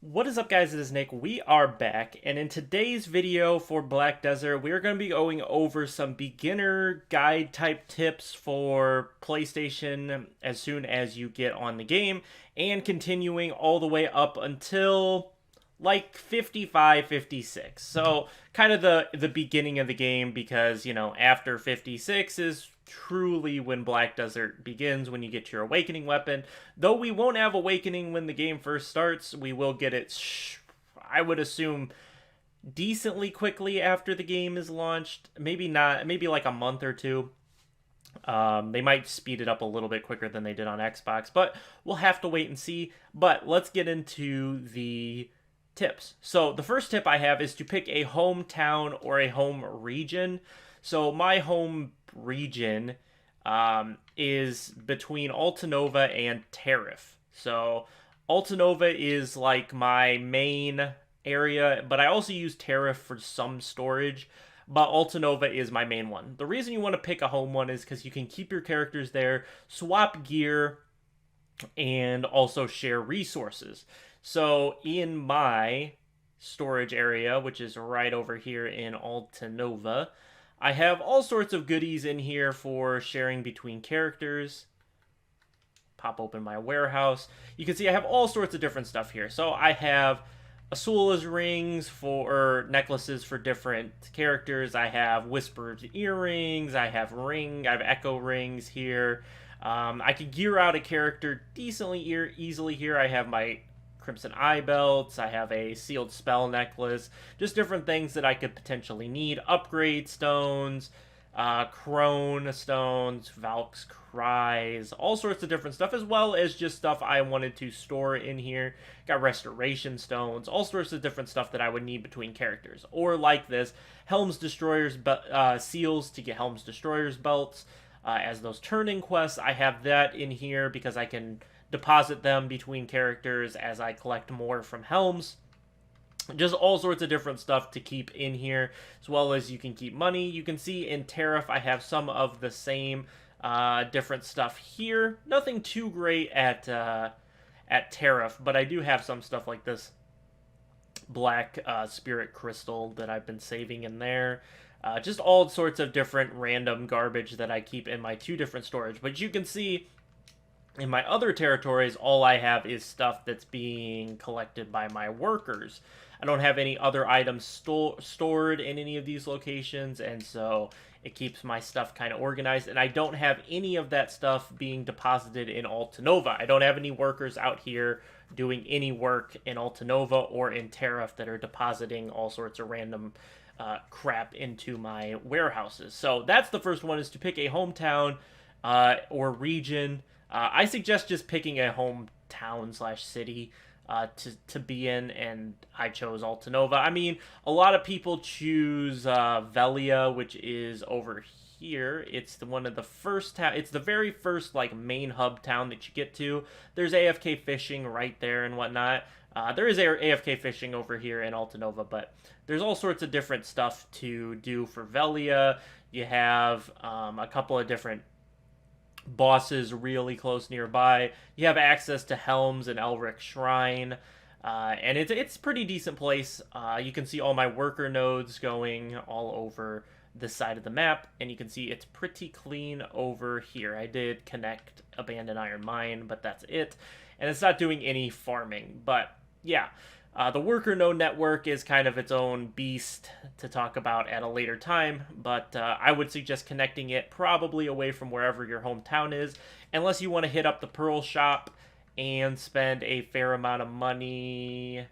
What is up, guys? It is Nick. We are back, and in today's video for Black Desert, we are going to be going over some beginner guide type tips for PlayStation as soon as you get on the game, and continuing all the way up until like 55, 56. So kind of the beginning of the game, because after 56 is truly when Black Desert begins, when you get your awakening weapon. Though we won't have awakening when the game first starts, we will get it, I would assume, decently quickly after the game is launched. Maybe not, maybe like a month or two. They might speed it up a little bit quicker than they did on Xbox, but we'll have to wait and see. But let's get into the tips. So the first tip I have is to pick a hometown or a home region. So my home region is between Altanova and Tariff. So Altanova is like my main area, but I also use Tariff for some storage. But Altanova is my main one. The reason you want to pick a home one is because you can keep your characters there, swap gear, and also share resources. So in my storage area, which is right over here in Altanova, I have all sorts of goodies in here for sharing between characters. Pop open my warehouse. You can see I have all sorts of different stuff here. So I have Asula's rings for necklaces for different characters. I have Whispered earrings. I have Echo rings here. I could gear out a character decently easily here. I have my Crimson Eye belts. I have a sealed spell necklace. Just different things that I could potentially need. Upgrade stones, crone stones, Valk's cries, all sorts of different stuff, as well as just stuff I wanted to store in here. Got restoration stones, all sorts of different stuff that I would need between characters. Or like this, Helm's Destroyer's seals to get Helm's Destroyer's belts. As those turning quests, I have that in here because I can deposit them between characters as I collect more from Helms. Just all sorts of different stuff to keep in here, as well as you can keep money. You can see in Tariff I have some of the same different stuff here. Nothing too great at Tariff, but I do have some stuff like this black spirit crystal that I've been saving in there. Just all sorts of different random garbage that I keep in my two different storage. But you can see in my other territories, all I have is stuff that's being collected by my workers. I don't have any other items stored in any of these locations, and so it keeps my stuff kind of organized. And I don't have any of that stuff being deposited in Altanova. I don't have any workers out here doing any work in Altanova or in Tariff that are depositing all sorts of random crap into my warehouses. So that's the first one, is to pick a hometown or region. I suggest just picking a hometown slash city to be in, and I chose Altanova. I mean, a lot of people choose Velia, which is over here. It's one of the first town. It's the very first like main hub town that you get to. There's AFK fishing right there and whatnot. There is AFK fishing over here in Altanova, but there's all sorts of different stuff to do for Velia. You have a couple of different bosses really close nearby. You have access to Helms and Elric Shrine, and it's a pretty decent place. You can see all my worker nodes going all over this side of the map, and you can see it's pretty clean over here. I did connect Abandoned Iron Mine, but that's it, and it's not doing any farming. But yeah, the worker node network is kind of its own beast to talk about at a later time, but I would suggest connecting it probably away from wherever your hometown is, unless you want to hit up the Pearl Shop and spend a fair amount of money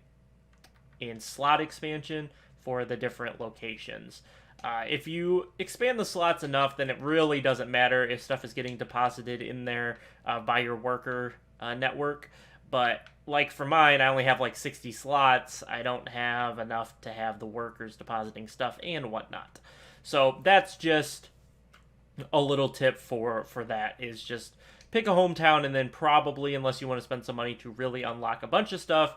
in slot expansion for the different locations. If you expand the slots enough, then it really doesn't matter if stuff is getting deposited in there by your worker network. But like for mine, I only have like 60 slots. I don't have enough to have the workers depositing stuff and whatnot. So that's just a little tip for that, is just pick a hometown, and then probably, unless you want to spend some money to really unlock a bunch of stuff,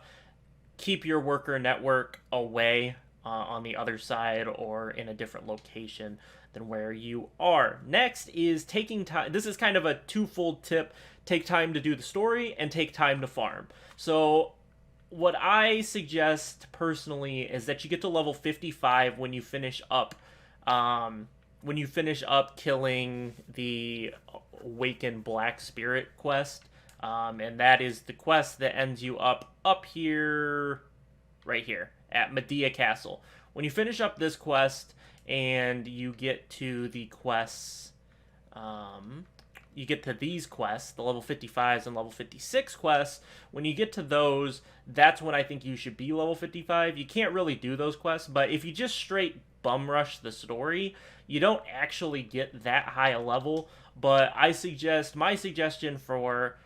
keep your worker network away on the other side or in a different location than where you are. Next is taking time. This is kind of a twofold tip. Take time to do the story and take time to farm. So what I suggest personally is that you get to level 55 when you finish up killing the Awaken Black Spirit quest. And that is the quest that ends you up here, right here, at Medea Castle. When you finish up this quest and you get to the quests, you get to these quests, the level 55s and level 56 quests. When you get to those, that's when I think you should be level 55. You can't really do those quests, but if you just straight bum rush the story, you don't actually get that high a level. But my suggestion for,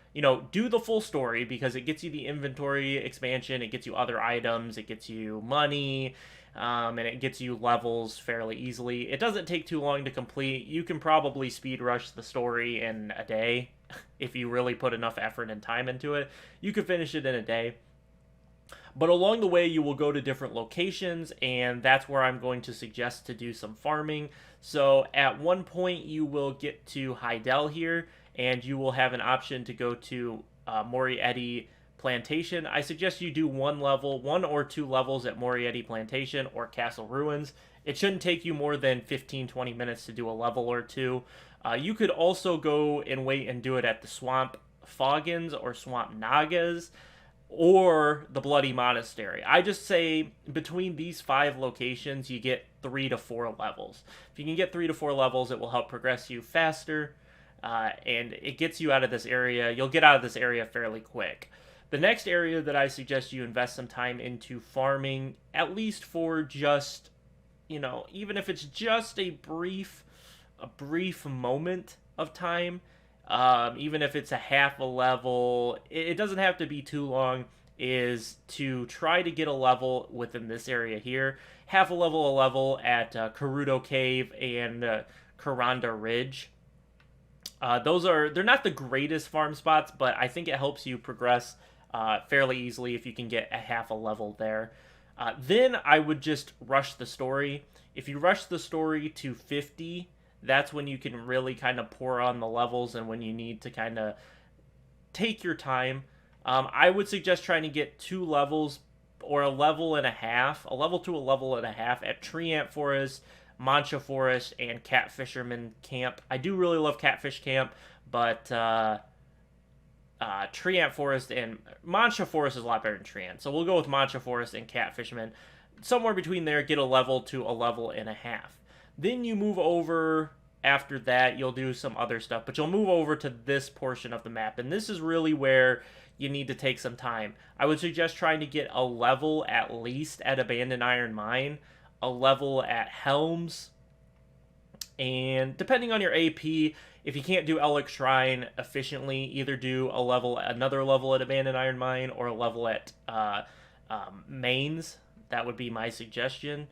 do the full story, because it gets you the inventory expansion, it gets you other items, it gets you money, and it gets you levels fairly easily. It doesn't take too long to complete. You can probably speed rush the story in a day if you really put enough effort and time into it. You can finish it in a day. But along the way, you will go to different locations, and that's where I'm going to suggest to do some farming. So at one point, you will get to Heidel here, and you will have an option to go to Morieti Plantation. I suggest you do one or two levels at Morieti Plantation or Castle Ruins. It shouldn't take you more than 15-20 minutes to do a level or two. You could also go and wait and do it at the Swamp Foggins or Swamp Nagas, or the Bloody Monastery. I just say between these 5 locations, you get 3 to 4 levels. If you can get 3 to 4 levels, it will help progress you faster, and it gets you out of this area. You'll get out of this area fairly quick. The next area that I suggest you invest some time into farming, at least for just, even if it's just a brief moment of time, even if it's a half a level, it doesn't have to be too long, is to try to get a level within this area here. Half a level at Karudo Cave and Karanda Ridge. They're not the greatest farm spots, but I think it helps you progress fairly easily if you can get a half a level there. Then I would just rush the story. If you rush the story to 50, that's when you can really kind of pour on the levels and when you need to kind of take your time. I would suggest trying to get 2 levels or a level and a half at Tree Ant Forest, Mancha Forest, and Cat Fisherman Camp. I do really love Catfish Camp, but Tree Ant Forest and Mancha Forest is a lot better than Tree Ant. So we'll go with Mancha Forest and Cat Fisherman. Somewhere between there, get a level to a level and a half. Then you move over, after that, you'll do some other stuff, but you'll move over to this portion of the map, and this is really where you need to take some time. I would suggest trying to get a level at least at Abandoned Iron Mine, a level at Helms, and depending on your AP, if you can't do Elec Shrine efficiently, either do another level at Abandoned Iron Mine or a level at Mains. That would be my suggestion.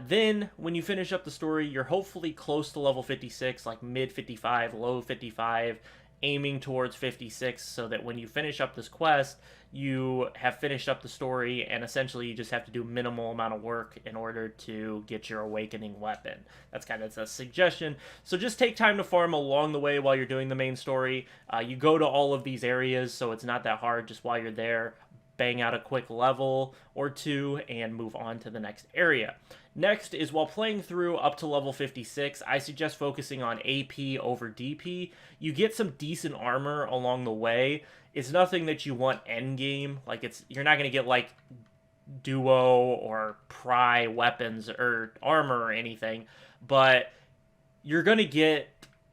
Then, when you finish up the story, you're hopefully close to level 56, like mid 55, low 55, aiming towards 56, so that when you finish up this quest, you have finished up the story, and essentially you just have to do minimal amount of work in order to get your awakening weapon. That's kind of a suggestion. So just take time to farm along the way while you're doing the main story. You go to all of these areas, so it's not that hard just while you're there. Bang out a quick level or 2 and move on to the next area. Next is, while playing through up to level 56, I suggest focusing on AP over DP. You get some decent armor along the way. It's nothing that you want endgame. You're not going to get like duo or pry weapons or armor or anything, but you're going to get,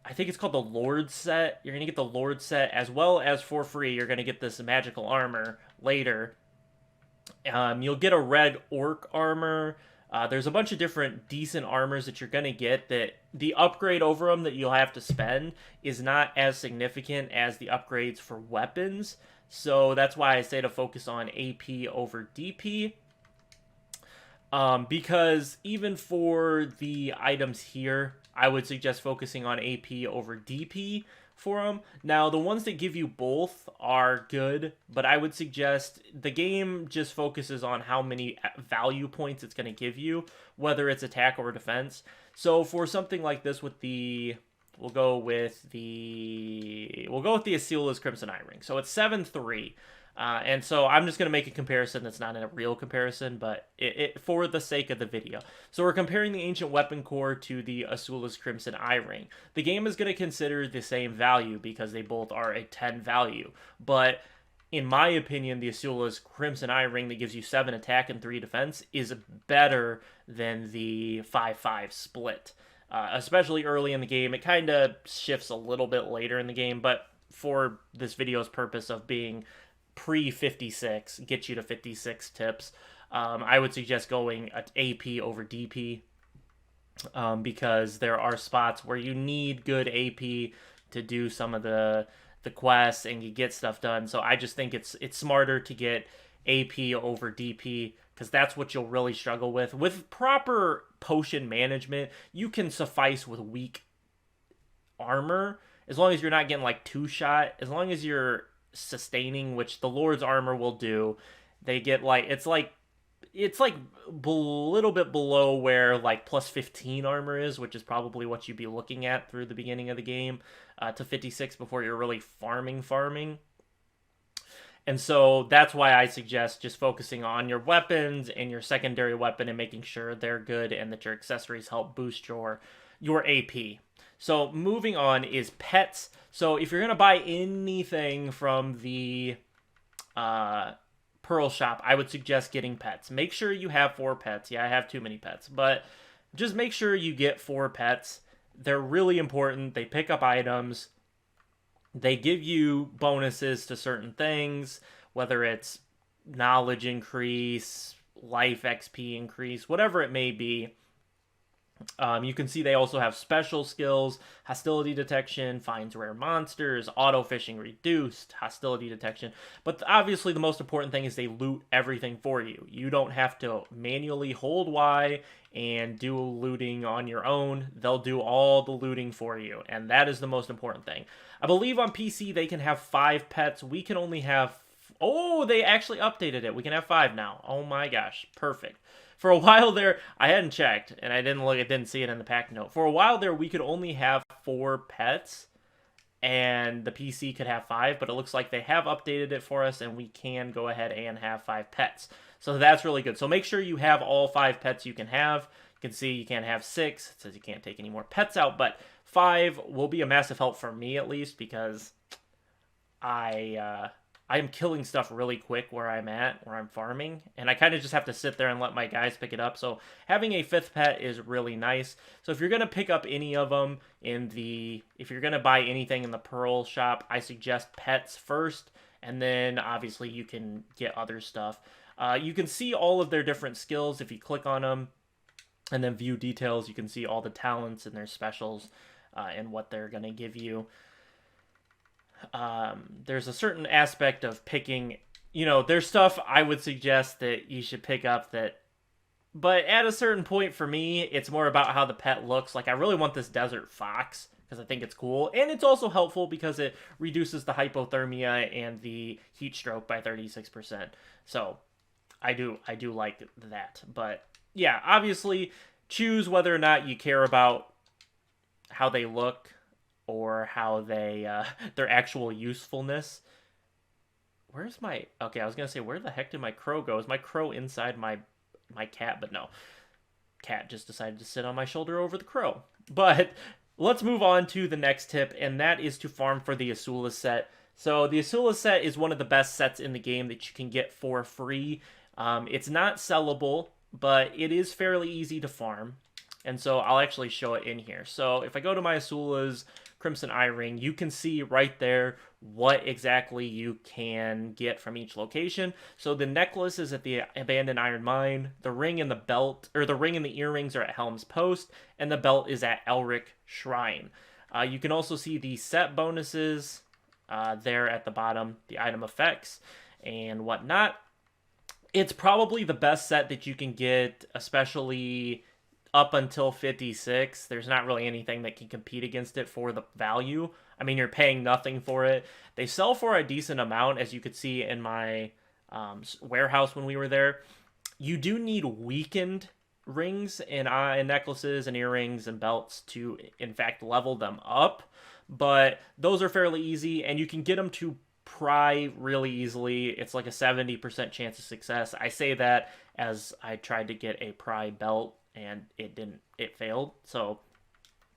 I think it's called the Lord set. You're going to get the Lord set, as well as for free, you're going to get this magical armor later. You'll get a red orc armor. There's a bunch of different decent armors that you're going to get, that the upgrade over them that you'll have to spend is not as significant as the upgrades for weapons. So that's why I say to focus on AP over DP. Because even for the items here, I would suggest focusing on AP over DP for them. Now, the ones that give you both are good, but I would suggest the game just focuses on how many value points it's going to give you, whether it's attack or defense. So for something like this with the, we'll go with the Asila's Crimson Eye Ring. So it's 7-3. And so I'm just going to make a comparison that's not a real comparison, but for the sake of the video. So we're comparing the Ancient Weapon Core to the Azula's Crimson Eye Ring. The game is going to consider the same value because they both are a 10 value. But in my opinion, the Azula's Crimson Eye Ring that gives you 7 attack and 3 defense is better than the 5-5 split. Especially early in the game. It kind of shifts a little bit later in the game, but for this video's purpose of being pre-56, get you to 56 tips, I would suggest going AP over DP, because there are spots where you need good AP to do some of the quests and you get stuff done. So I just think it's smarter to get AP over DP, because that's what you'll really struggle with. With proper potion management, you can suffice with weak armor, as long as you're not getting like 2-shot, as long as you're sustaining, which the Lord's armor will do. They get like it's like a little bit below where like plus 15 armor is, which is probably what you'd be looking at through the beginning of the game, to 56 before you're really farming. And so that's why I suggest just focusing on your weapons and your secondary weapon and making sure they're good and that your accessories help boost your AP. So moving on is pets. So if you're going to buy anything from the Pearl Shop, I would suggest getting pets. Make sure you have 4 pets. Yeah, I have too many pets, but just make sure you get 4 pets. They're really important. They pick up items. They give you bonuses to certain things, whether it's knowledge increase, life XP increase, whatever it may be. You can see they also have special skills: hostility detection, finds rare monsters, auto fishing reduced, hostility detection. But obviously the most important thing is they loot everything for you. You don't have to manually hold Y and do looting on your own. They'll do all the looting for you, and that is the most important thing. I believe on PC they can have 5 pets. We can only have... Oh, they actually updated it. We can have 5 now. Oh my gosh, perfect. For a while there, I hadn't checked, and I didn't see it in the pack note. For a while there, we could only have 4 pets, and the PC could have 5, but it looks like they have updated it for us, and we can go ahead and have 5 pets. So that's really good. So make sure you have all 5 pets you can have. You can see you can't have 6. It says you can't take any more pets out, but 5 will be a massive help for me, at least, because I am killing stuff really quick where I'm farming, and I kind of just have to sit there and let my guys pick it up. So having a 5th pet is really nice. So if you're going to pick up any of them if you're going to buy anything in the Pearl Shop, I suggest pets first, and then obviously you can get other stuff. You can see all of their different skills if you click on them, and then view details. You can see all the talents and their specials, and what they're going to give you. There's a certain aspect of picking, there's stuff I would suggest that you should pick up but at a certain point for me, it's more about how the pet looks. Like, I really want this desert fox because I think it's cool, and it's also helpful because it reduces the hypothermia and the heat stroke by 36%. So I do like that. But yeah, obviously choose whether or not you care about how they look or how they their actual usefulness. Where's my... Okay, I was gonna say, where the heck did my crow go? Is my crow inside my cat? But no, cat just decided to sit on my shoulder over the crow. But let's move on to the next tip, and that is to farm for the Azula set. So the Azula set is one of the best sets in the game that you can get for free. It's not sellable, but it is fairly easy to farm. And so I'll actually show it in here. So if I go to my Azula's Crimson Eye Ring, you can see right there what exactly you can get from each location. So the necklace is at the Abandoned Iron Mine, the ring and the belt, or the ring and the earrings are at Helm's Post, and the belt is at Elric Shrine. You can also see the set bonuses there at the bottom, the item effects and whatnot. It's probably the best set that you can get, especially up until 56. There's not really anything that can compete against it for the value. I mean, you're paying nothing for it. They sell for a decent amount, as you could see in my warehouse when we were there. You do need weakened rings and necklaces and earrings and belts to, in fact, level them up. But those are fairly easy, and you can get them to pry really easily. It's like a 70% chance of success. I say that as I tried to get a pry belt and it failed. So,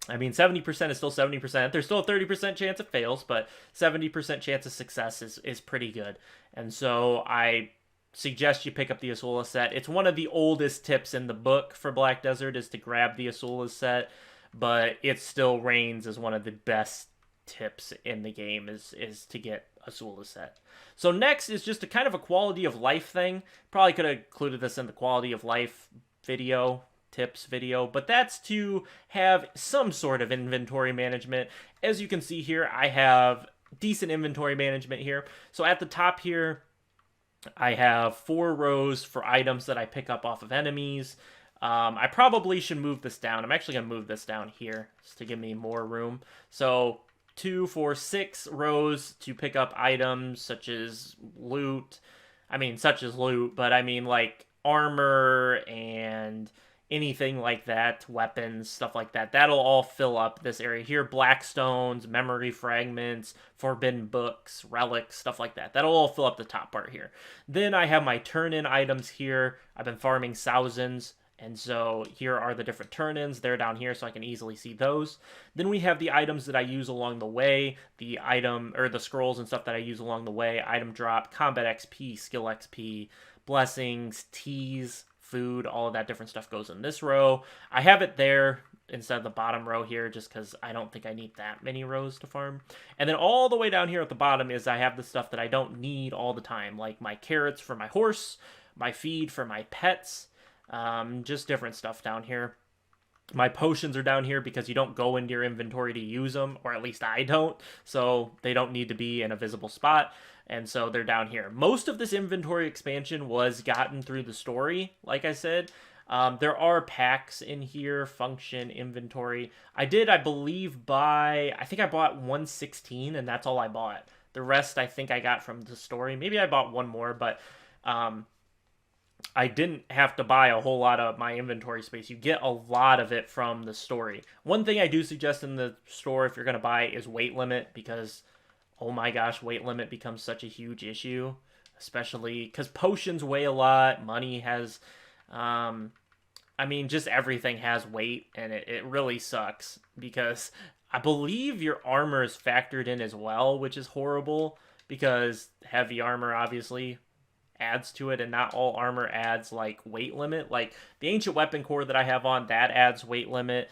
I mean, 70% is still 70%. There's still a 30% chance it fails, but 70% chance of success is pretty good. And so I suggest you pick up the Azula set. It's one of the oldest tips in the book for Black Desert is to grab the Azula set, but it still reigns as one of the best tips in the game is to get Azula set. So next is just a kind of a quality of life thing. Probably could have included this in the quality of life video, tips video, but that's to have some sort of inventory management. As you can see here, I have decent inventory management here. So at the top here, I have 4 rows for items that I pick up off of enemies. I probably should move this down. I'm actually going to move this down here just to give me more room. So 2, 4, 6 rows to pick up items such as loot. I mean, such as loot, but I mean like armor and anything like that, weapons, stuff like that. That'll all fill up this area here. Blackstones, memory fragments, forbidden books, relics, stuff like that. That'll all fill up the top part here. Then I have my turn-in items here. I've been farming thousands. And so here are the different turn-ins. They're down here, so I can easily see those. Then we have the items that I use along the way, the item or the scrolls and stuff that I use along the way. Item drop, combat XP, skill XP, blessings, teas, food, all of that different stuff goes in this row. I have it there instead of the bottom row here just because I don't think I need that many rows to farm. And then all the way down here at the bottom is I have the stuff that I don't need all the time, like my carrots for my horse, my feed for my pets, just different stuff down here. My potions are down here because you don't go into your inventory to use them, or at least I don't, so they don't need to be in a visible spot, and so they're down here. Most of this inventory expansion was gotten through the story, like I said. There are packs in here, function, inventory. I believe, I think I bought 116, and that's all I bought. The rest I think I got from the story. Maybe I bought one more, but I didn't have to buy a whole lot of my inventory space. You get a lot of it from the story. One thing I do suggest in the store if you're going to buy is weight limit, because, oh my gosh, weight limit becomes such a huge issue, especially because potions weigh a lot, money has, I mean, just everything has weight, and it really sucks, because I believe your armor is factored in as well, which is horrible, because heavy armor, obviously, adds to it, and not all armor adds like weight limit. Like the ancient weapon core that I have on, that adds weight limit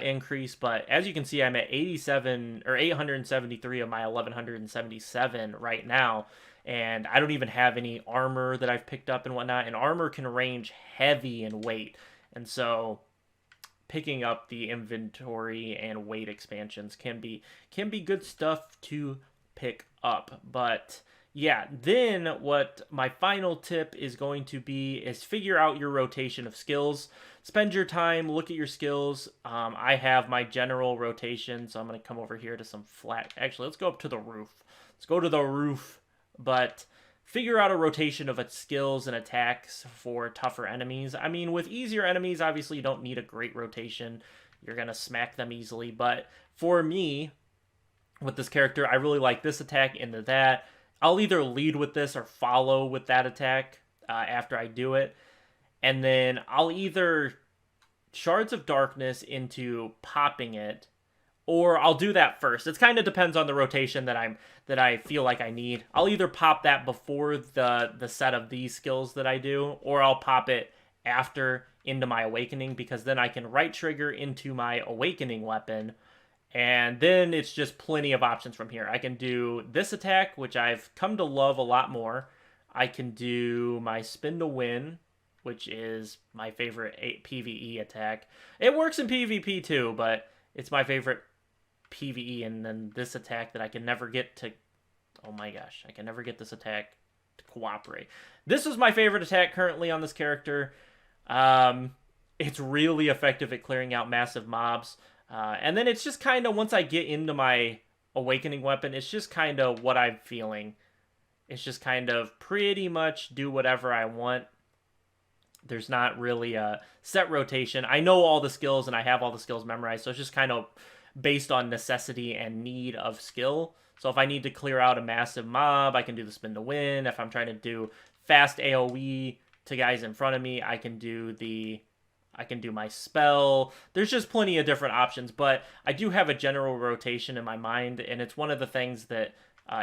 increase, but as you can see, I'm at 87 or 873 of my 1177 right now, and I don't even have any armor that I've picked up and whatnot, and armor can range heavy in weight, and so picking up the inventory and weight expansions can be good stuff to pick up. But yeah, then what my final tip is going to be is figure out your rotation of skills. Spend your time, look at your skills. I have my general rotation, so I'm going to come over here to some flat. Actually, let's go up to the roof. Let's go to the roof, but figure out a rotation of its skills and attacks for tougher enemies. I mean, with easier enemies, obviously you don't need a great rotation. You're going to smack them easily, but for me, with this character, I really like this attack into that. I'll either lead with this or follow with that attack after I do it. And then I'll either Shards of Darkness into popping it, or I'll do that first. It kind of depends on the rotation that I feel like I need. I'll either pop that before the set of these skills that I do, or I'll pop it after into my Awakening, because then I can right trigger into my Awakening weapon. And then it's just plenty of options from here. I can do this attack, which I've come to love a lot more. I can do my Spin to Win, which is my favorite PvE attack. It works in PvP too, but it's my favorite PvE. And then this attack that I can never get to... Oh my gosh, I can never get this attack to cooperate. This is my favorite attack currently on this character. It's really effective at clearing out massive mobs. And then it's just kind of, once I get into my Awakening weapon, it's just kind of what I'm feeling. It's just kind of pretty much do whatever I want. There's not really a set rotation. I know all the skills and I have all the skills memorized, so it's just kind of based on necessity and need of skill. So if I need to clear out a massive mob, I can do the spin to win. If I'm trying to do fast AoE to guys in front of me, I can do my spell. There's just plenty of different options, but I do have a general rotation in my mind, and it's one of the things that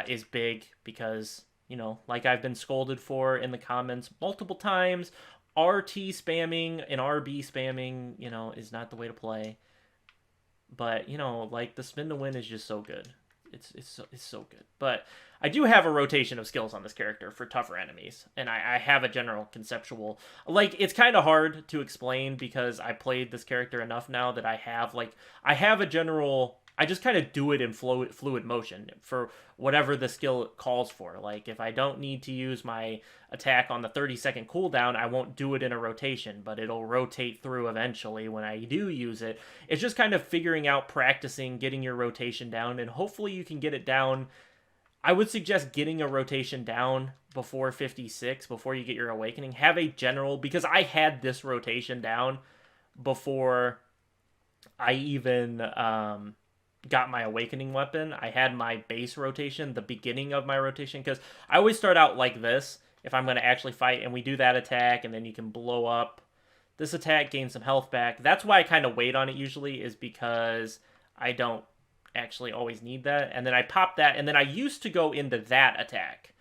is big because, you know, like I've been scolded for in the comments multiple times, RT spamming and RB spamming, you know, is not the way to play. But, you know, like the spin to win is just so good. It's so good. But I do have a rotation of skills on this character for tougher enemies, and I have a general conceptual, like, it's kind of hard to explain because I played this character enough now that I have a general, I just kind of do it in fluid motion for whatever the skill calls for. Like, if I don't need to use my attack on the 30-second cooldown, I won't do it in a rotation, but it'll rotate through eventually when I do use it. It's just kind of figuring out, practicing, getting your rotation down, and hopefully you can get it down. I would suggest getting a rotation down before 56, before you get your awakening. Have a general, because I had this rotation down before I even got my awakening weapon. I had my base rotation, the beginning of my rotation, because I always start out like this if I'm going to actually fight, and we do that attack, and then you can blow up this attack, gain some health back. That's why I kind of wait on it usually, is because I don't actually always need that. And then I pop that, and then I used to go into that attack,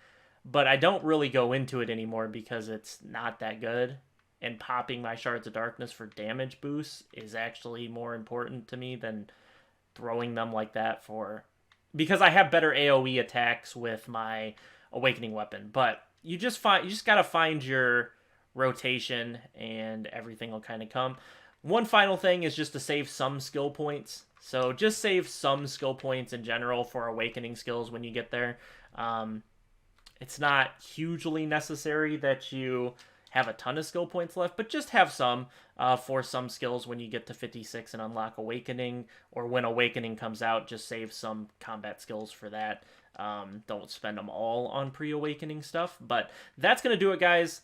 but I don't really go into it anymore because it's not that good, and popping my Shards of Darkness for damage boosts is actually more important to me than throwing them like that, because I have better AoE attacks with my awakening weapon. But you just gotta find your rotation, and everything will kind of come. One final thing is just to save some skill points. So just save some skill points in general for awakening skills when you get there. It's not hugely necessary that you have a ton of skill points left, but just have some for some skills when you get to 56 and unlock Awakening, or when Awakening comes out, just save some combat skills for that. Don't spend them all on pre-Awakening stuff, but that's going to do it, guys.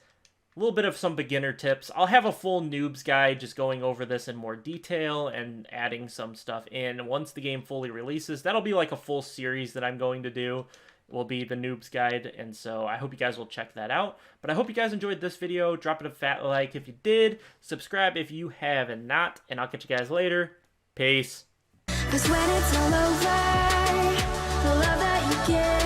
A little bit of some beginner tips. I'll have a full noobs guide just going over this in more detail and adding some stuff in once the game fully releases. That'll be like a full series that I'm going to do. Will be the noobs guide, and so I hope you guys will check that out. But I hope you guys enjoyed this video. Drop it a fat like if you did. Subscribe if you have not, and I'll catch you guys later. Peace. 'Cause when it's all over, the love that you give